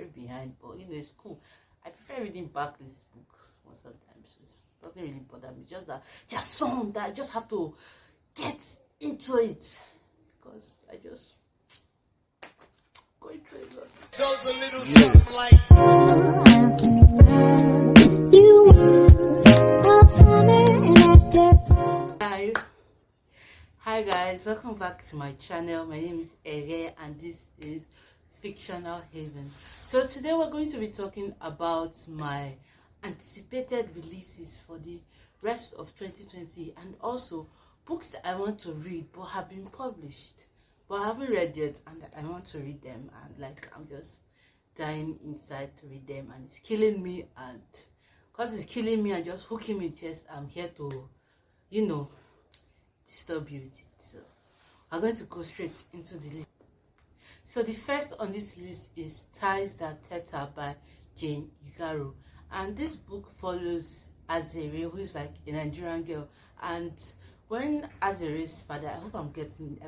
very behind, but it's cool. I prefer reading backlist books most of the time, so it doesn't really bother me. Just that there's some that I just have to get into it because I just going through a lot. Goes a little something like Hi guys, welcome back to my channel. My name is Eghe and this is Fictional Haven. So today we're going to be talking about my anticipated releases for the rest of 2020 and also books that I want to read but have been published but I haven't read yet and I want to read them, and like I'm just dying inside to read them and it's killing me, and because it's killing me and just hooking me chest, I'm here to disturb you with it. So I'm going to go straight into the list. So the first on this list is Ties That Tether by Jane Igaro, and this book follows Azere, who is like a Nigerian girl, and when Azere's father, I hope I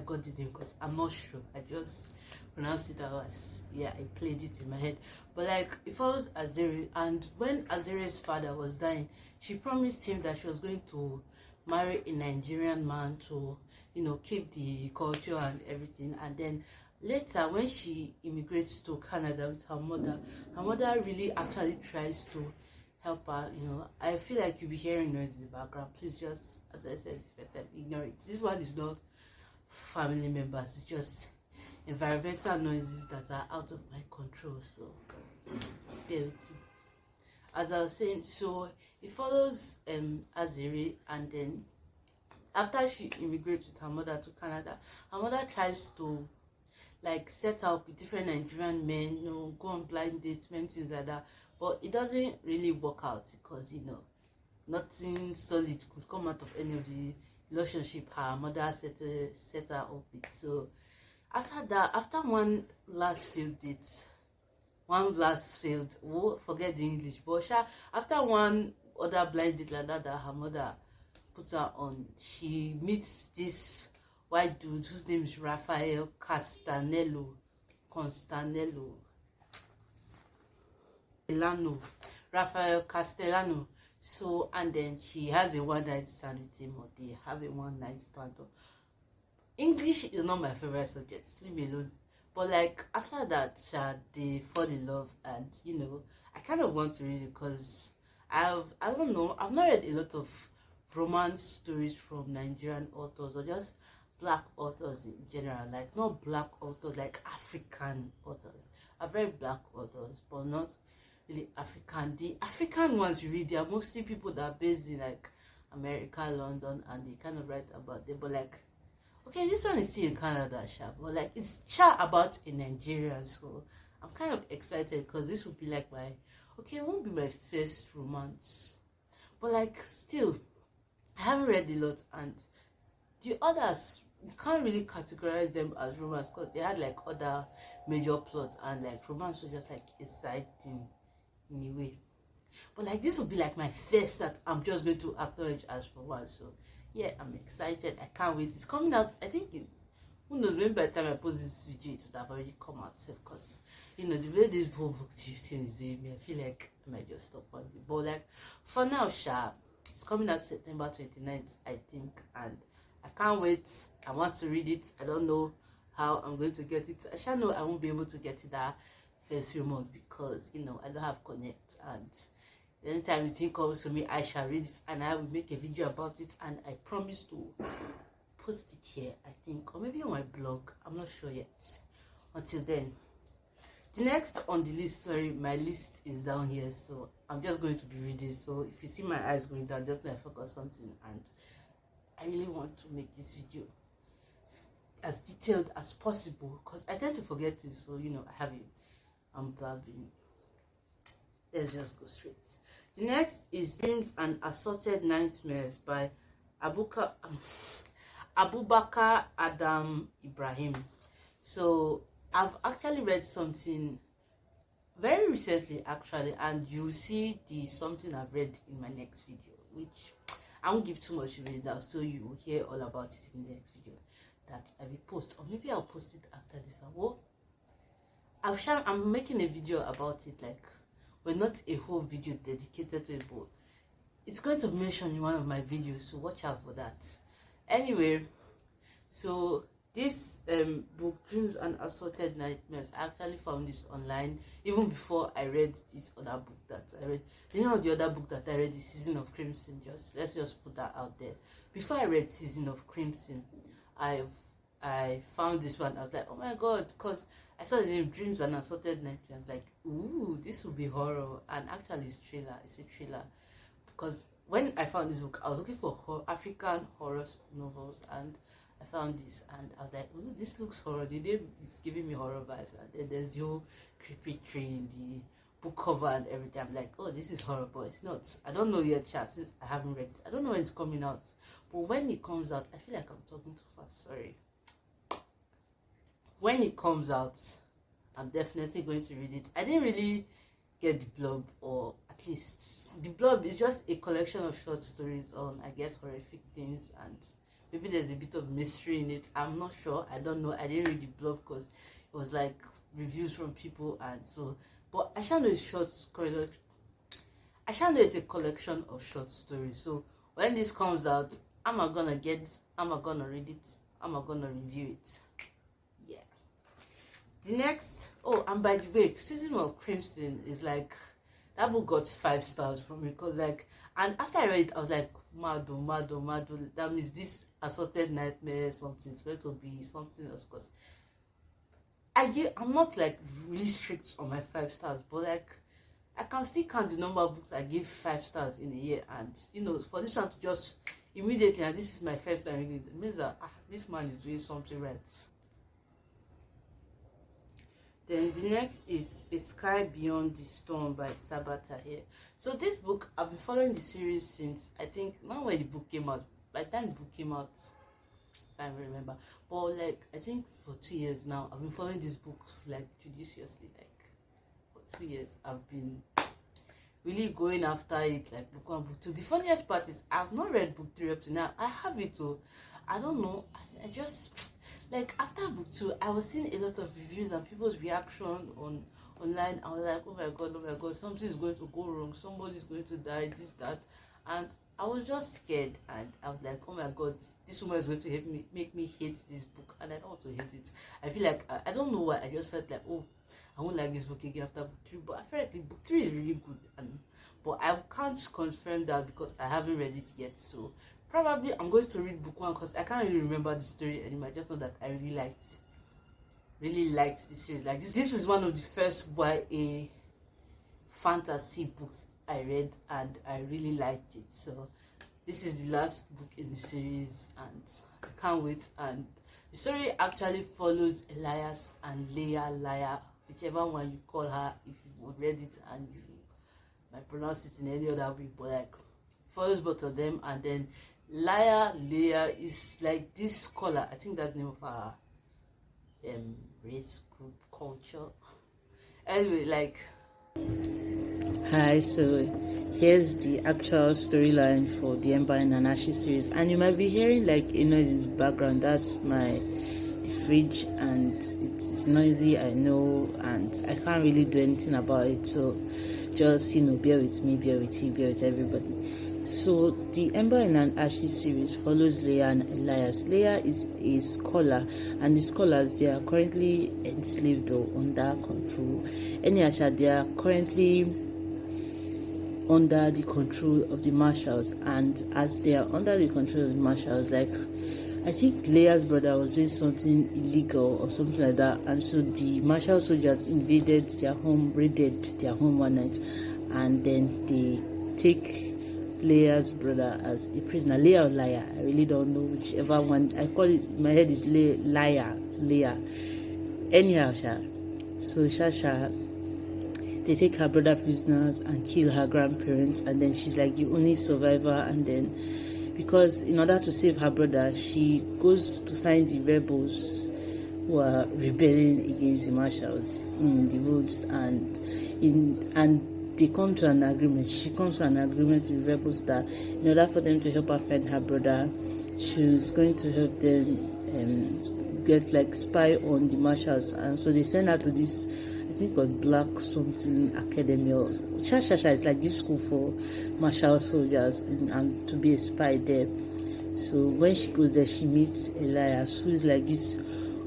got the name because I'm not sure, I just pronounced it as, I played it in my head, but like it follows Azere, and when Azere's father was dying, she promised him that she was going to marry a Nigerian man to keep the culture and everything. And then later when she immigrates to Canada with her mother really actually tries to help her. I feel like you'll be hearing noise in the background. Please just, as I said the first time, ignore it. This one is not family members, it's just environmental noises that are out of my control, so bear with me. As I was saying, so it follows Azere, and then after she immigrates with her mother to Canada, her mother tries to like set up with different Nigerian men, go on blind dates, things like that, but it doesn't really work out because nothing solid could come out of any of the relationship her mother set her up with. So after one last failed date, forget the English, but after one other blind date like that her mother put her on, she meets this white dude whose name is Raphael Castanello. So, and then she has a one night stand with him, or they have a one night stand. English is not my favorite subject, leave me alone. But like after that, they fall in love, and I kind of want to read it because I've not read a lot of romance stories from Nigerian authors or just black authors in general. Like not black authors, like African authors. I've read black authors, but not really African. The African ones you read, they are mostly people that are based in like America, London, and they kind of write about them. But like, okay, this one is still in Canada, but like it's about in Nigeria, so I'm kind of excited because this will be like it won't be my first romance, but like still, I haven't read a lot, and the others you can't really categorize them as romance because they had like other major plots, and like romance was just like a side thing in a way. But like this will be like my first that I'm just going to acknowledge as romance, so yeah, I'm excited. I can't wait. It's coming out, I think, who knows, maybe by the time I post this video, it would have already come out. Because, the way this whole book thing is doing me, I feel like I might just stop on it. But, like, for now, it's coming out September 29th, I think. And I can't wait. I want to read it. I don't know how I'm going to get it. I shall know I won't be able to get it that first few months because, I don't have Connect. And anytime the thing comes to me, I shall read it and I will make a video about it, and I promise to post it here, I think, or maybe on my blog. I'm not sure yet. Until then, the next on the list, my list is down here, so I'm just going to be reading. So if you see my eyes going down, just know I focus something, and I really want to make this video as detailed as possible because I tend to forget it. So I have it. I'm blabbing. Let's just go straight. The next is Dreams and Assorted Nightmares by Abubakar Adam Ibrahim. So I've actually read something very recently actually, and you'll see the something I've read in my next video, which I won't give too much away now, so you will hear all about it in the next video that I will post, or maybe I'll post it after this. I'm making a video about it, like, well, not a whole video dedicated to it, but it's going to be mentioned in one of my videos, so watch out for that. Anyway, so this book, Dreams and Assorted Nightmares, I actually found this online even before I read this other book that I read. The name of the other book that I read is Season of Crimson. Let's just put that out there. Before I read Season of Crimson, I found this one. I was like, oh my god, because I saw the name Dreams and Assorted Nightmares. Like, ooh, this will be horror. And actually, it's thriller. It's a thriller. Because when I found this book, I was looking for African horror novels, and I found this, and I was like, ooh, this looks horror. The name is giving me horror vibes. And then there's your creepy tree in the book cover and everything. I'm like, oh, this is horror, but it's not. I don't know yet, chat, since I haven't read it. I don't know when it's coming out. But when it comes out, I feel like I'm talking too fast. Sorry. When it comes out, I'm definitely going to read it. I didn't really get the blurb, or at least the blurb is just a collection of short stories on, I guess, horrific things, and maybe there's a bit of mystery in it. I'm not sure. I don't know. I didn't read the blurb because it was like reviews from people, and so. But I shall know it's it's a collection of short stories. So when this comes out, I'm gonna read it, I'm gonna review it. Yeah. The next, oh, and by the way, Season of Crimson is like, that book got 5 stars from me, because like, and after I read it, I was like, mado. That means this Assorted Nightmare something is going to be something else, because I'm not like really strict on my 5 stars, but like I can still count the number of books I give 5 stars in a year, and you know, for this one to just immediately, and this is my first time reading it, means that this man is doing something right. Then the next is A Sky Beyond the Storm by Sabata here. So this book, I've been following the series since, I think, not when the book came out. By the time the book came out, I can't remember. But like, I think for 2 years now, I've been following this book like judiciously. Like, for 2 years, I've been really going after it, like book 1, book 2. The funniest part is, I've not read book 3 up to now. I have it too. I don't know. I just... like after book 2, I was seeing a lot of reviews and people's reaction online. I was like, oh my god, something is going to go wrong, somebody's going to die, this, that, and I was just scared, and I was like, oh my god, this woman is going to make me hate this book, and I don't want to hate it. I feel like, I don't know why, I just felt like, oh, I won't like this book again after book 3, but apparently book 3 is really good, but I can't confirm that because I haven't read it yet. So probably I'm going to read book 1 because I can't really remember the story anymore. I just know that I really liked the series. Like this was one of the first YA fantasy books I read, and I really liked it. So this is the last book in the series, and I can't wait. And the story actually follows Elias and Leia, whichever one you call her, if you've read it and you might pronounce it in any other way, but like follows both of them. And then Leia is like this scholar. I think that's the name of her race, group, culture. Anyway, like, hi, so here's the actual storyline for the Ember and Nanashi series, and you might be hearing like a noise in the background. That's the fridge, and it's noisy, I know, and I can't really do anything about it, so just, you know, bear with me, bear with you, bear with everybody. So the Ember and Ashley series follows Leia and Elias. Leia is a scholar, and the scholars, they are currently enslaved or under control. Anyhow, they are currently under the control of the marshals, and as they are under the control of the marshals, like, I think Leia's brother was doing something illegal or something like that, and so the marshal soldiers invaded their home, raided their home one night, and then they take Leia's brother as a prisoner. Leia or Liar, I really don't know whichever one. I call it, my head is Leia. Anyhow, so Shasha, they take her brother prisoners and kill her grandparents, and then she's like the only survivor. And then, because in order to save her brother, she goes to find the rebels who are rebelling against the marshals in the woods, and they come to an agreement. She comes to an agreement with the rebels that in order for them to help her find her brother, she's going to help them get like spy on the marshals. And so they send her to this think it was Black something academy or Shasha is like this school for martial soldiers and to be a spy there. So when she goes there, she meets Elias, who is like this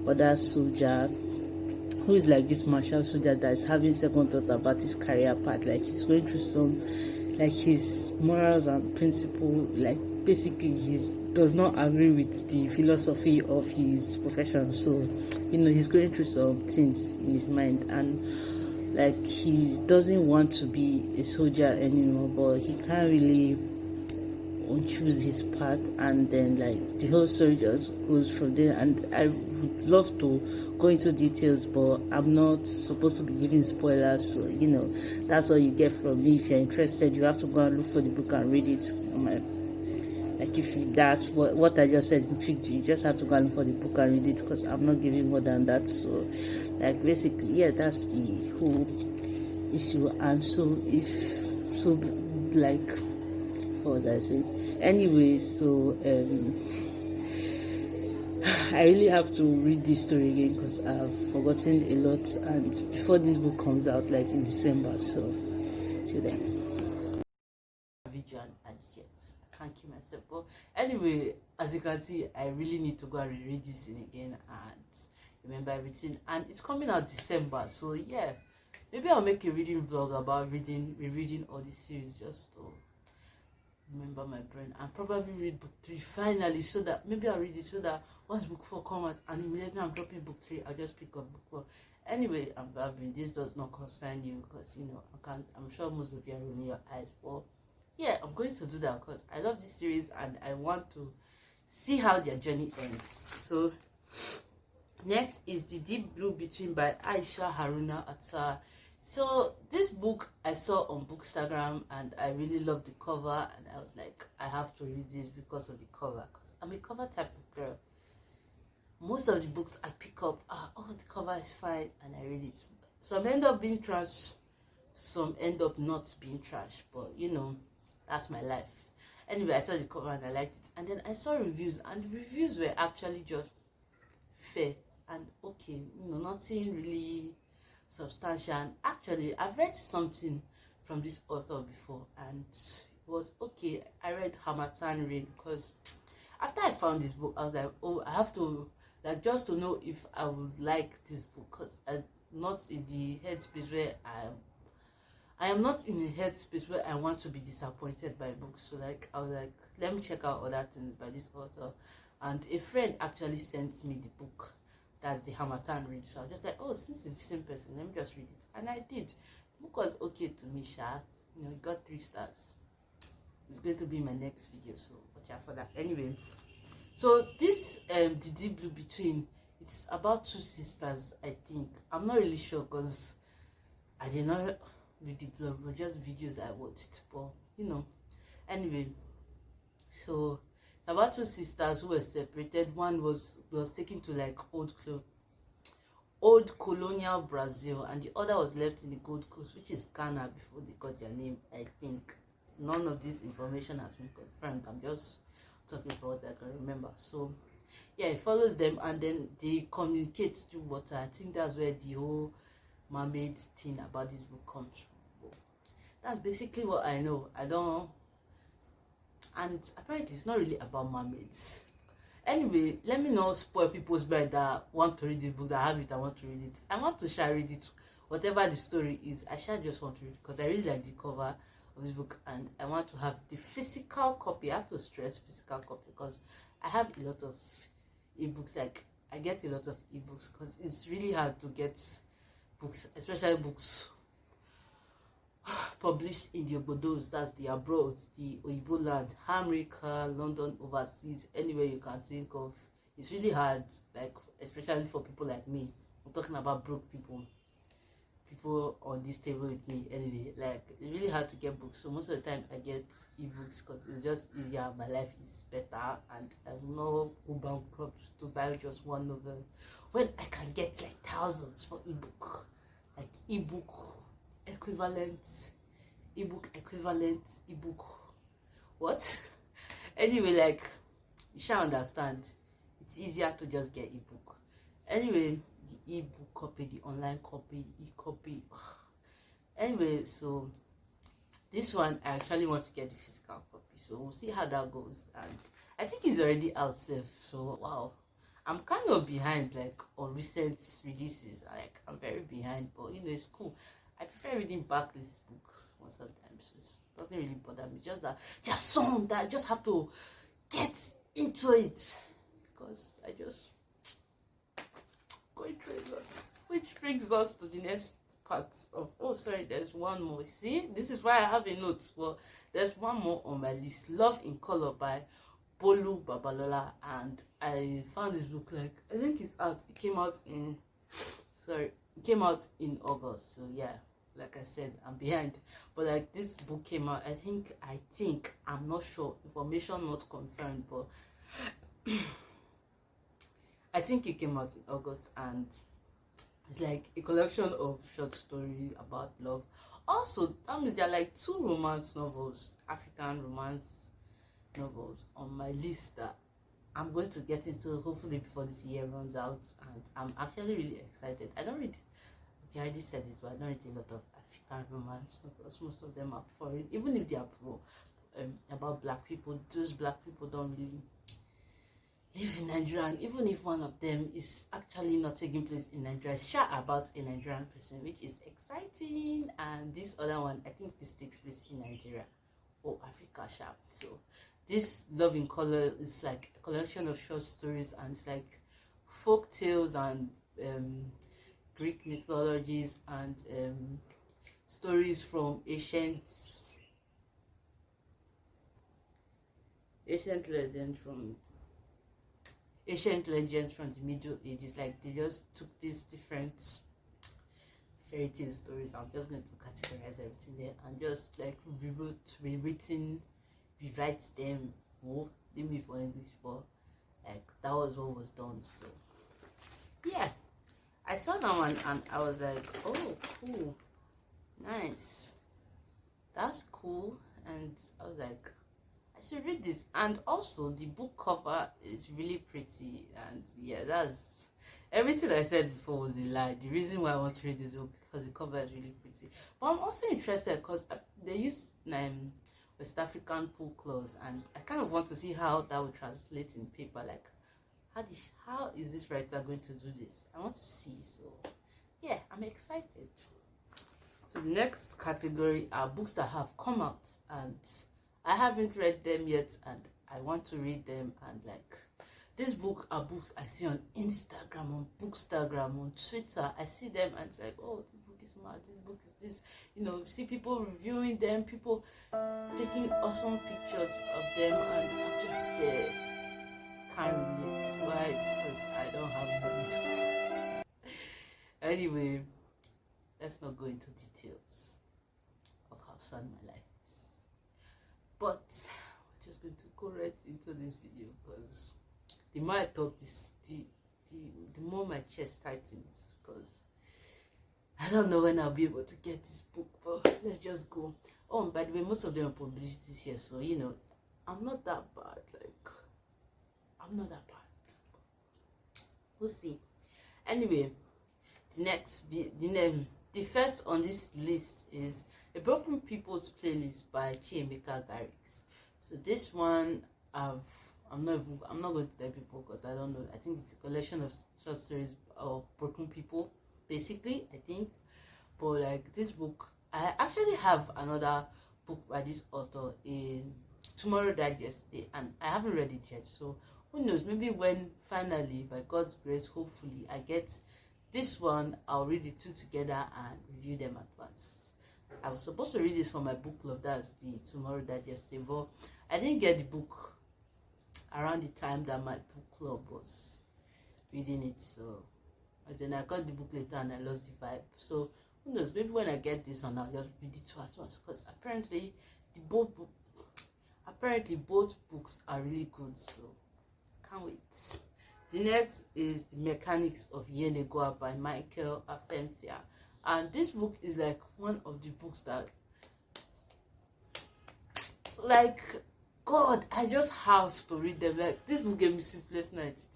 other soldier, who is like this martial soldier that is having second thoughts about his career path. Like he's going through some, like his morals and principle, like basically he does not agree with the philosophy of his profession. So, he's going through some things in his mind, and like he doesn't want to be a soldier anymore, but he can't really choose his path, and then like the whole story just goes from there. And I would love to go into details, but I'm not supposed to be giving spoilers, so that's all you get from me. If you're interested, you have to go and look for the book and read it. Like if that's what I just said intrigued you, just have to go and look for the book and read it, because I'm not giving more than that. So like basically, yeah, that's the whole issue. And like what was I saying? Anyway, so I really have to read this story again because I've forgotten a lot, and before this book comes out, like in December. So till then, video and shit, I can't keep myself. But anyway, as you can see, I really need to go and reread this thing again and remember everything. And it's coming out December, so yeah, maybe I'll make a reading vlog about rereading all this series just to remember my brain, and probably read book 3 finally, so that maybe I'll read it so that once book 4 comes out and immediately I'm dropping book 3, I'll just pick up book 4. Anyway, I'm babbling. This does not concern you because I'm sure most of you are rolling your eyes, but yeah, I'm going to do that because I love this series and I want to see how their journey ends. So next is The Deep Blue Between by Aisha Haruna Attar. So this book I saw on Bookstagram and I really loved the cover, and I was like, I have to read this because of the cover, because I'm a cover type of girl. Most of the books I pick up the cover is fine and I read it. Some end up being trash, some end up not being trash, but that's my life. Anyway, I saw the cover and I liked it, and then I saw reviews, and the reviews were actually just fair and okay, nothing really substantial. And actually, I've read something from this author before and it was okay. I read Hamatan Rain because after I found this book, I was like, oh, I have to, like, just to know if I would like this book, because I'm not in the headspace where I am not in the headspace where I want to be disappointed by books. So like I was like, let me check out other things by this author, and a friend actually sent me the book. That's the Hamatan Read. So I was just like, oh, since it's the same person, let me just read it. And I did. The book was okay to me, Sha. It got 3 stars. It's going to be my next video, so watch out for that. Anyway, so this The Deep Blue Between, it's about 2 sisters, I think. I'm not really sure because I did not read the blog, but just videos I watched. But anyway, so it's about 2 sisters who were separated. One was taken to like old colonial Brazil, and the other was left in the Gold Coast, which is Ghana, before they got their name, I think. None of this information has been confirmed. I'm just talking about what I can remember. So yeah, it follows them, and then they communicate through water. I think that's where the whole mermaid thing about this book comes from. That's basically what I know. I don't know, and apparently it's not really about mermaids. Anyway, let me not spoil people's mind that want to read this book, that have it, I want to read it. I want to share read it. Whatever the story is, I shall just want to read it because I really like the cover of this book, and I want to have the physical copy. I have to stress physical copy because I have a lot of ebooks. Like I get a lot of ebooks because it's really hard to get books, especially books published in the obodos, that's the abroad, the Oyibo land, America, London, overseas, anywhere you can think of. It's really hard, like especially for people like me. I'm talking about broke people on this table with me. Anyway, like it's really hard to get books, so most of the time I get ebooks because it's just easier. My life is better, and I will not go bankrupt to buy just one novel when I can get like thousands for ebook, like ebook equivalent ebook what anyway, like you shall understand, it's easier to just get ebook. Anyway, e-book copy, the online copy, the e-copy. Anyway, so this one I actually want to get the physical copy, so we'll see how that goes. And I think it's already out there, so wow, I'm kind of behind like on recent releases. Like I'm very behind, but it's cool. I prefer reading backlist books most of the time, so it doesn't really bother me. Just that there's some that I just have to get into it because I just going through a lot. Which brings us to the next part of, oh sorry, there's one more. See, this is why I have a note. Well, there's one more on my list. Love in Color by Bolu Babalola, and I found this book, like I think it's out. It came out in August. So yeah, like I said, I'm behind. But like this book came out, I think I'm not sure, information not confirmed, but I think it came out in August, and it's like a collection of short stories about love. Also, that means there are like 2 romance novels, African romance novels on my list that I'm going to get into hopefully before this year runs out, and I'm actually really excited. I don't read, okay, I already said it, but I don't read a lot of African romance novels. Most of them are foreign, even if they are about black people. Those black people don't really live in Nigeria, and even if one of them is actually not taking place in Nigeria, it's sure about a Nigerian person, which is exciting. And this other one, I think this takes place in Nigeria or Africa sharp. So this Love in Color is like a collection of short stories, and it's like folk tales and Greek mythologies and stories from ancient legends from the Middle Ages. Like they just took these different fairy tale stories. I'm just going to categorize everything there and just like rewrite them. Oh, leave me for English, but like that was what was done. So yeah, I saw that one and I was like, oh, cool, nice, that's cool. And I was like, I should read this. And also the book cover is really pretty, and yeah, that's everything I said before was a lie. The reason why I want to read this book because the cover is really pretty. But I'm also interested because they use West African folklore, and I kind of want to see how that would translate in paper. Like how is this writer going to do this? I want to see. So yeah, I'm excited. So the next category are books that have come out and I haven't read them yet, and I want to read them. And like this book are books I see on Instagram, on Bookstagram, on Twitter. I see them and it's like, oh, this book is mad, this book is this. See people reviewing them, people taking awesome pictures of them, and I'm just there. Can't relate. Why? Because I don't have money to. Anyway, let's not go into details of how sad my life is. But we're just going to go right into this video because the more I talk, the more my chest tightens, because I don't know when I'll be able to get this book. But let's just go. Oh, and by the way, most of them are publicities here, so I'm not that bad. Like, I'm not that bad. We'll see. Anyway, the first on this list is A Broken People's Playlist by Chiemeka Garrix. So this one, I'm not going to tell people because I don't know. I think it's a collection of short stories of broken people, basically, I think. But like this book, I actually have another book by this author in Tomorrow Died Yesterday, and I haven't read it yet. So who knows? Maybe when finally, by God's grace, hopefully I get this one, I'll read the two together and review them at once. I was supposed to read this for my book club, that's the Tomorrow Died Yesterday, but I didn't get the book around the time that my book club was reading it. So and then I got the book later and I lost the vibe. So who knows? Maybe when I get this one, I'll just read it two at once, because apparently both books are really good. So can't wait. The next is The Mechanics of Yenegoa by Michael Afemfia. And this book is like one of the books that, like, God, I just have to read them. Like, this book gave me sleepless nights.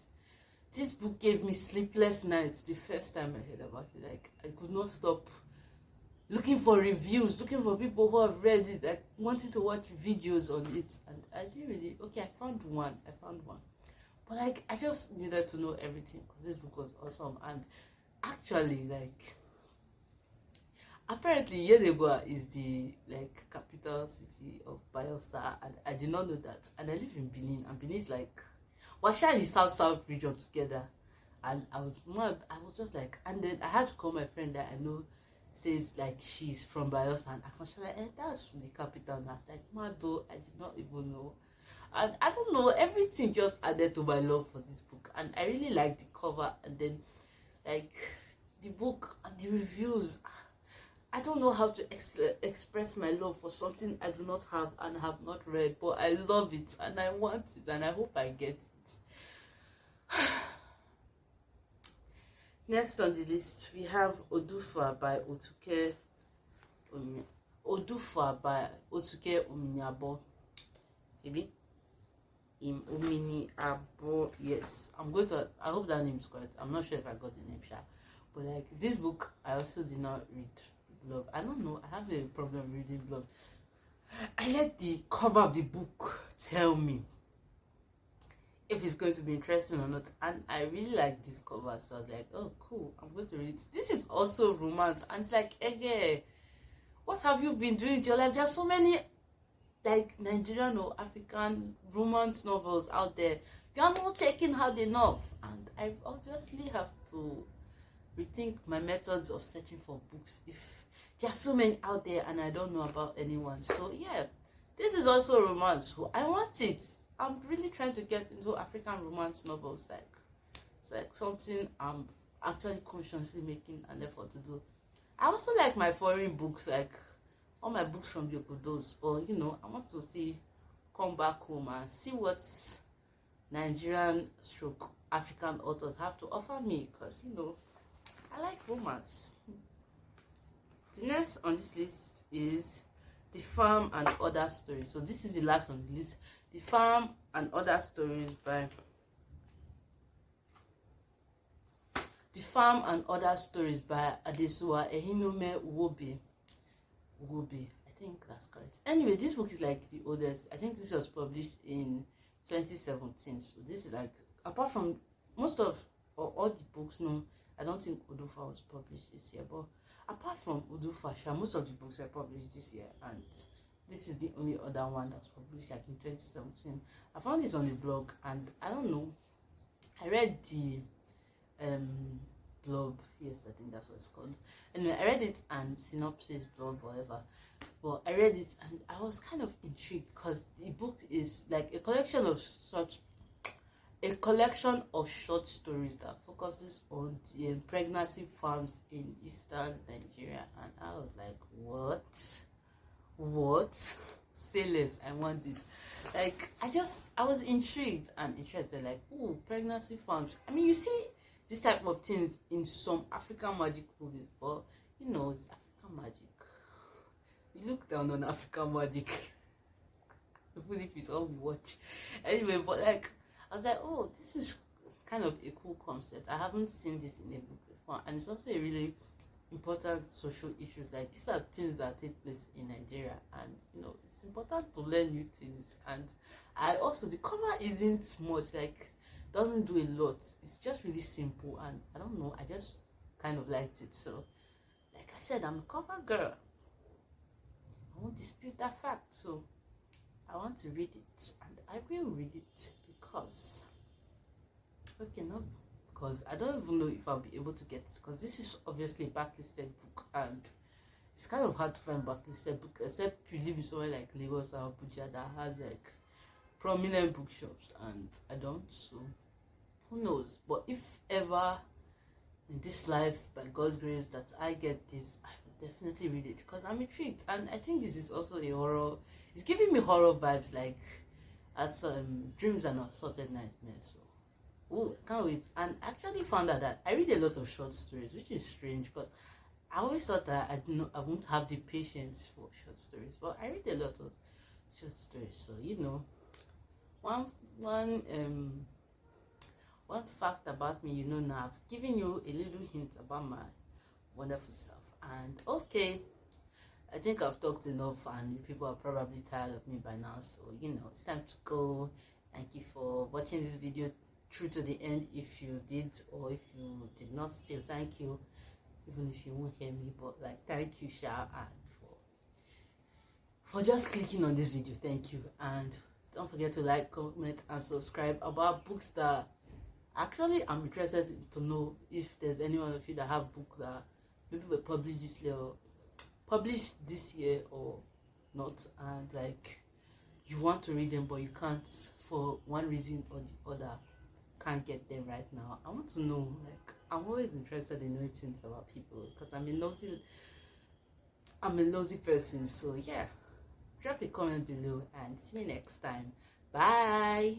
this book gave me sleepless nights the first time I heard about it. Like, I could not stop looking for reviews, looking for people who have read it, like wanting to watch videos on it. And I didn't really, okay, I found one. But like, I just needed to know everything because this book was awesome. And actually, like, apparently Yenagoa is the like capital city of Bayelsa, and I did not know that. And I live in Benin, and Benin is like, we're sharing the south region together. And I was mad. I was just like, and then I had to call my friend that I know says like she's from Bayelsa, and I was like, that's the capital. And I was like, mad though, I did not even know. And I don't know, everything just added to my love for this book. And I really liked the cover, and then like the book and the reviews. I don't know how to express my love for something I do not have and have not read, but I love it and I want it and I hope I get it. Next on the list, we have Odufa by Otuke Ominyabo. Maybe Abo. Yes, I hope that name is correct. I'm not sure if I got the name sharp. But like this book, I also did not read blog. I don't know. I have a problem reading blog. I let the cover of the book tell me if it's going to be interesting or not. And I really like this cover, so I was like, oh cool, I'm going to read it. This is also romance, and it's like, Eghe, what have you been doing to your life? There are so many like Nigerian or African romance novels out there. You are not checking hard enough, and I obviously have to rethink my methods of searching for books if there are so many out there and I don't know about anyone. So yeah, this is also romance. So I want it. I'm really trying to get into African romance novels. Like, it's like something I'm actually consciously making an effort to do. I also like my foreign books, like all my books from the Obodos. But you know, I want to come back home and see what Nigerian stroke African authors have to offer me, because you know, I like romance. The next on this list is The Farm and Other Stories. So this is the last on the list. The Farm and Other Stories by Adesuwa Ehinome Wobe. I think that's correct. Anyway, this book is like the oldest. I think this was published in 2017. So this is like, apart from most of or all the books, no, I don't think Odufa was published this year, but apart from Odufa, most of the books were published this year, and this is the only other one that's published like in 2017. I found this on the blog, and I don't know, I read the blog, yes, I think that's what it's called. Anyway, I read it and synopsis, blog, whatever. But I read it and I was kind of intrigued because the book is like a collection of short stories that focuses on the pregnancy farms in eastern Nigeria. And I was like, what? Say less, I want this. Like, I was intrigued and interested, like, oh, pregnancy farms. I mean, you see this type of things in some African magic movies, but you know, it's African magic. We look down on African magic, even if it's all we watch. Anyway, but like, I was like, oh, this is kind of a cool concept. I haven't seen this in a book before, and it's also a really important social issues. Like, these are things that take place in Nigeria, and you know, it's important to learn new things. And I also, the cover isn't much, like, doesn't do a lot. It's just really simple, and I don't know, I just kind of liked it. So like I said, I'm a cover girl. I won't dispute that fact. So I want to read it, and I will read it because I don't even know if I'll be able to get it, because this is obviously a backlisted book, and it's kind of hard to find backlisted book except you live in somewhere like Lagos or Abuja that has like prominent bookshops, and I don't. So who knows? But if ever in this life, by God's grace, that I get this, I will definitely read it because I'm intrigued. And I think this is also a horror. It's giving me horror vibes, like as Dreams and Assorted Nightmares. So oh, can't wait. And I actually found out that I read a lot of short stories, which is strange because I always thought that I won't have the patience for short stories, but I read a lot of short stories. So you know, one one fact about me, you know now. I've given you a little hint about my wonderful self. And okay, I think I've talked enough and people are probably tired of me by now. So, you know, it's time to go. Thank you for watching this video through to the end. If you did or if you did not, still thank you. Even if you won't hear me, but like, thank you, Sha, and for just clicking on this video. Thank you. And don't forget to like, comment, and subscribe about books that actually I'm interested to know if there's any one of you that have books that maybe were published this year or not, and like you want to read them but you can't for one reason or the other, can't get them right now. I want to know, like, I'm always interested in knowing things about people because I'm a nosy person. So yeah, drop a comment below and see you next time. Bye.